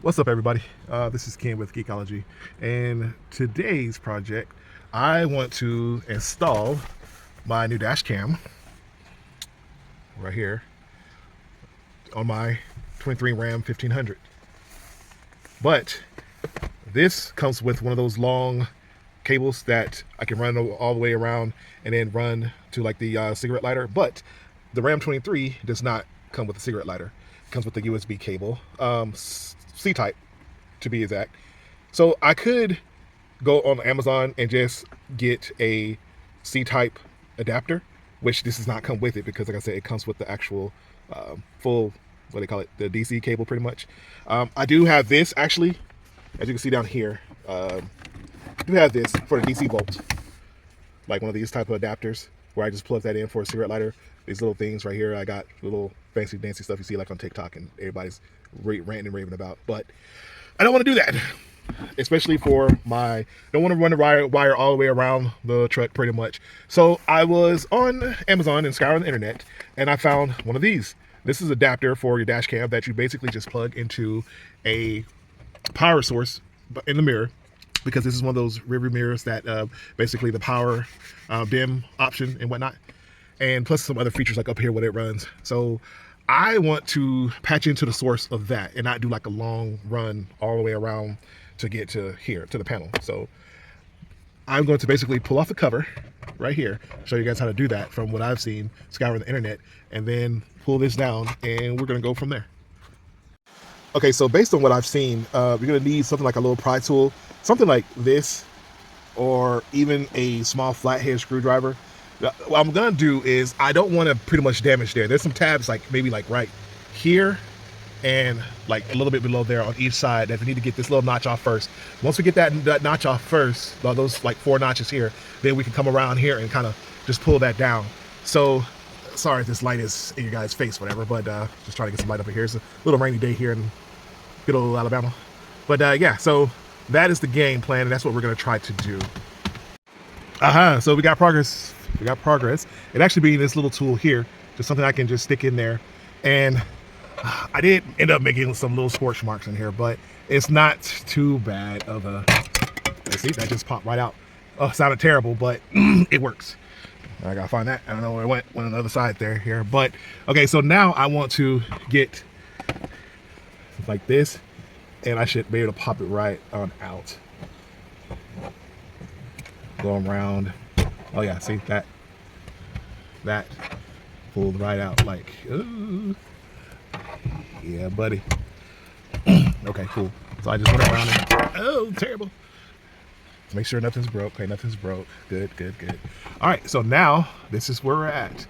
What's up, everybody? This is Ken with Geekology, and today's project, I want to install my new dash cam right here on my 23 Ram 1500. But this comes with one of those long cables that I can run all the way around and then run to like the cigarette lighter. But the Ram 23 does not come with a cigarette lighter. It comes with the USB cable. C-type to be exact. So I could go on Amazon and just get a C-type adapter, which this does not come with it because, like I said, it comes with the actual full, what they call it, the DC cable pretty much. I do have this actually, as you can see down here. I do have this for the DC volt, like one of these type of adapters where I just plug that in for a cigarette lighter. These little things right here, I got little fancy dancy stuff you see like on TikTok and everybody's ranting and raving about, but I don't want to do that, especially for my, don't want to run the wire all the way around the truck pretty much. So I was on Amazon and scouring the internet and I found one of these. This is an adapter for your dash cam that you basically just plug into a power source in the mirror, because this is one of those rearview mirrors that basically the power dim option and whatnot, and plus some other features like up here when it runs. So I want to patch into the source of that and not do like a long run all the way around to get to here, to the panel. So I'm going to basically pull off the cover right here, show you guys how to do that from what I've seen scouring the internet, and then pull this down and we're going to go from there. Okay, so based on what I've seen, you're going to need something like a little pry tool, something like this, or even a small flathead screwdriver. What I'm gonna do is, I don't want to pretty much damage there. There's some tabs like maybe like right here and like a little bit below there on each side that we need to get this little notch off first. Once we get that notch off first, those like 4 notches here, then we can come around here and kind of just pull that down. So sorry if this light is in your guys' face, whatever, but just trying to get some light up here. It's a little rainy day here in good old Alabama. But yeah, so that is the game plan, and that's what we're gonna try to do. So we got progress. It actually being this little tool here, just something I can just stick in there. And I did end up making some little scorch marks in here, but it's not too bad of a, see, that just popped right out. Oh, it sounded terrible, but it works. I gotta find that. I don't know where it went on the other side there here. But okay, so now I want to get like this, and I should be able to pop it right on out. Going around. Oh yeah, see that pulled right out, like, ooh. Yeah, buddy. Okay, cool. So I just went around and, oh, terrible. Let's make sure nothing's broke. Okay, nothing's broke. Good. All right, so now this is where we're at.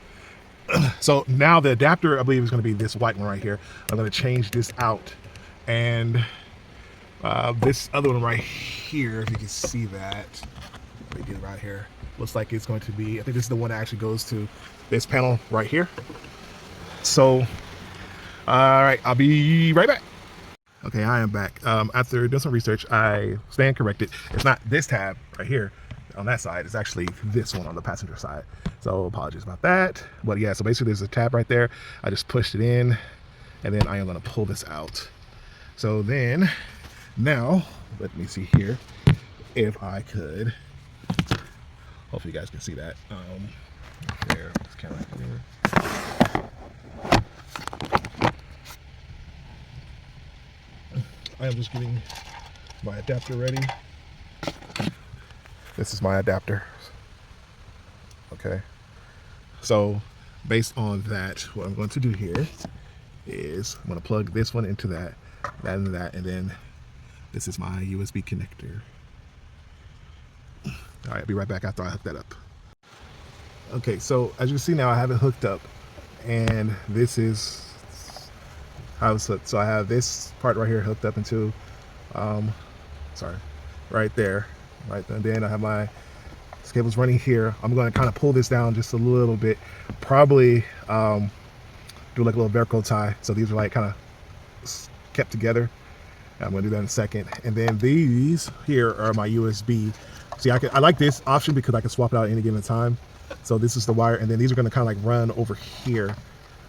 So now the adapter, I believe, is going to be this white one right here. I'm going to change this out, and this other one right here, if you can see that. Let me get it right here. Looks like it's going to be, I think this is the one that actually goes to this panel right here. So, all right, I'll be right back. Okay, I am back. After doing some research, I stand corrected. It's not this tab right here on that side. It's actually this one on the passenger side. So apologies about that. But yeah, so basically there's a tab right there. I just pushed it in, and then I am gonna pull this out. So then, now, let me see here if I could, hopefully you guys can see that. There, this camera there. I am just getting my adapter ready. This is my adapter. Okay. So based on that, what I'm going to do here is I'm going to plug this one into that, and then this is my USB connector. All right, I'll be right back after I hook that up. Okay, so as you can see now, I have it hooked up, and this is how it's hooked. So I have this part right here hooked up into, right there, right, and then I have my cable's running here. I'm going to kind of pull this down just a little bit, probably do like a little Velcro tie. So these are like kind of kept together. I'm going to do that in a second. And then these here are my USB. See, I like this option because I can swap it out at any given time. So this is the wire, and then these are going to kind of like run over here,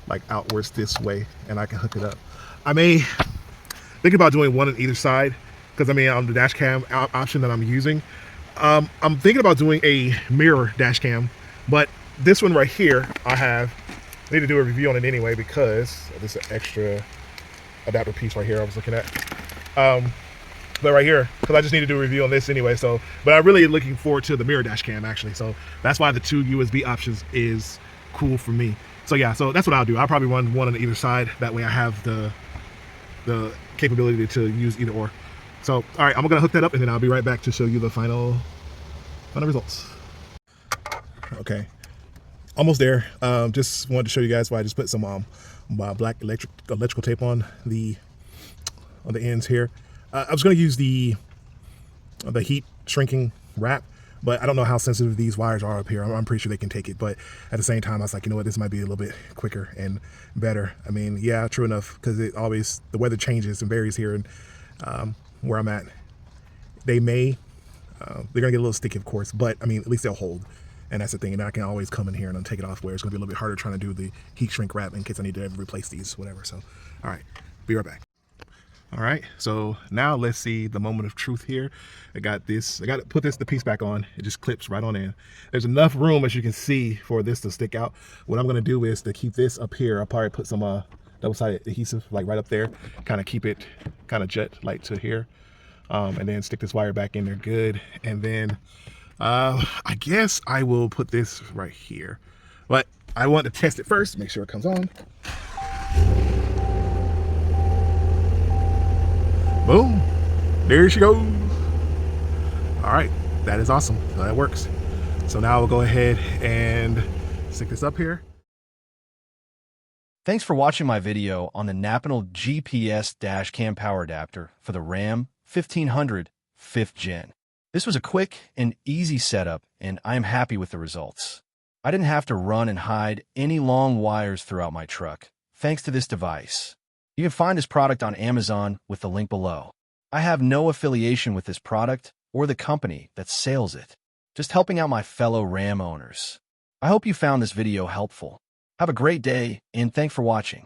like outwards this way, and I can hook it up. I may thinking about doing one on either side, because I mean on the dash cam option that I'm using, I'm thinking about doing a mirror dash cam, but this one right here, I need to do a review on it anyway, because this is an extra adapter piece right here I was looking at. But right here, because I just need to do a review on this anyway. So, but I'm really looking forward to the mirror dash cam actually. So that's why the 2 USB options is cool for me. So yeah, so that's what I'll do. I'll probably run one on either side. That way I have the capability to use either or. So, all right, I'm gonna hook that up and then I'll be right back to show you the final results. Okay, almost there. Just wanted to show you guys why I just put some black electrical tape on the ends here. I was going to use the heat shrinking wrap, but I don't know how sensitive these wires are up here. I'm pretty sure they can take it, but at the same time, I was like, you know what, this might be a little bit quicker and better. I mean, yeah, true enough, because the weather changes and varies here, and where I'm at, they're gonna get a little sticky, of course, but I mean, at least they'll hold. And that's the thing, and I can always come in here and take it off, where it's gonna be a little bit harder trying to do the heat shrink wrap in case I need to ever replace these, whatever. So, all right, be right back. All right, so now let's see the moment of truth here. I got to put the piece back on. It just clips right on in. There's enough room, as you can see, for this to stick out. What I'm gonna do is to keep this up here, I'll probably put some double-sided adhesive like right up there, kind of keep it kind of jet like to here, and then stick this wire back in there good. And then I guess I will put this right here, but I want to test it first, make sure it comes on. Boom, there she goes. All right, that is awesome. So that works. So now we'll go ahead and stick this up here. Thanks for watching my video on the Naponal GPS Dashcam power adapter for the Ram 1500 5th Gen. This was a quick and easy setup, and I am happy with the results. I didn't have to run and hide any long wires throughout my truck, thanks to this device. You can find this product on Amazon with the link below. I have no affiliation with this product or the company that sells it, just helping out my fellow Ram owners. I hope you found this video helpful. Have a great day, and thanks for watching.